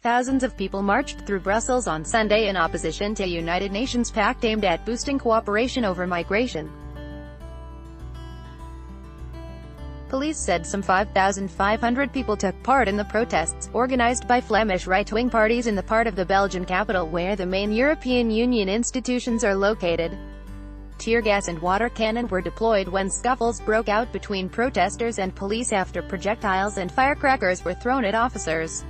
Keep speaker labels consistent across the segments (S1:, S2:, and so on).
S1: Thousands of people marched through Brussels on Sunday in opposition to a United Nations pact aimed at boosting cooperation over migration. Police said some 5,500 people took part in the protests, organized by Flemish right-wing parties in the part of the Belgian capital where the main European Union institutions are located. Tear gas and water cannon were deployed when scuffles broke out between protesters and police after projectiles and firecrackers were thrown at officers.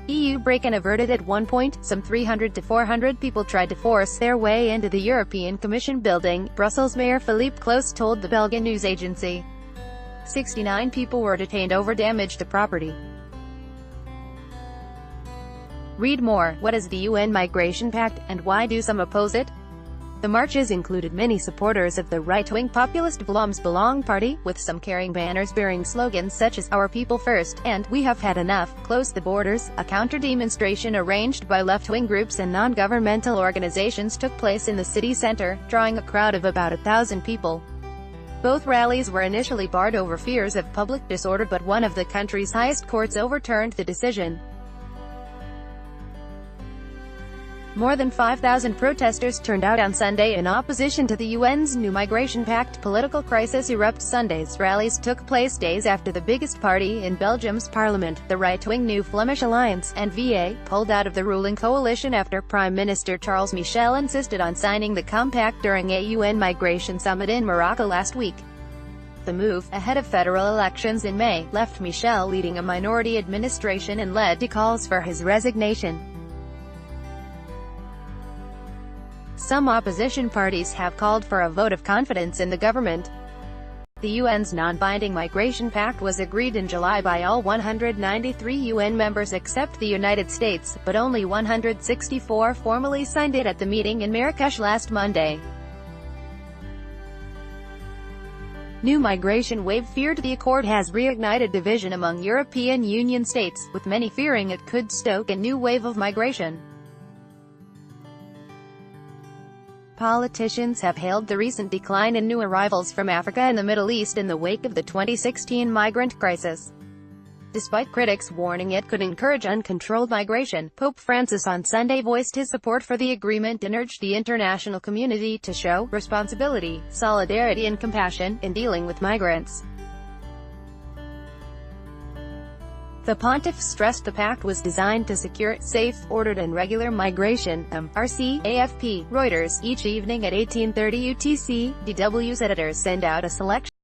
S1: EU break-in averted. At one point, some 300 to 400 people tried to force their way into the European Commission building, Brussels Mayor Philippe Close told the Belgian news agency. 69 people were detained over damage to property. Read more. What is the UN Migration Pact, and why do some oppose it? The marches included many supporters of the right-wing populist Vlaams Belang party, with some carrying banners bearing slogans such as "Our People First" and "We Have Had Enough." Close the borders. A counter-demonstration arranged by left-wing groups and non-governmental organizations took place in the city center, drawing a crowd of about 1,000 people. Both rallies were initially barred over fears of public disorder, but one of the country's highest courts overturned the decision. More than 5,000 protesters turned out on Sunday in opposition to the UN's new migration pact. Political crisis erupts. Sunday's rallies took place days after the biggest party in Belgium's parliament, the right-wing New Flemish Alliance, N-VA, pulled out of the ruling coalition after Prime Minister Charles Michel insisted on signing the compact during a UN migration summit in Morocco last week. The move, ahead of federal elections in May, left Michel leading a minority administration and led to calls for his resignation. Some opposition parties have called for a vote of confidence in the government. The UN's non-binding migration pact was agreed in July by all 193 UN members except the United States, but only 164 formally signed it at the meeting in Marrakesh last Monday. New migration wave feared. The accord has reignited division among European Union states, with many fearing it could stoke a new wave of migration. Politicians have hailed the recent decline in new arrivals from Africa and the Middle East in the wake of the 2016 migrant crisis. Despite critics warning it could encourage uncontrolled migration, Pope Francis on Sunday voiced his support for the agreement and urged the international community to show responsibility, solidarity and compassion in dealing with migrants. The pontiff stressed the pact was designed to secure safe, ordered and regular migration. RC, AFP, Reuters. Each evening at 18:30 UTC, DW's editors send out a selection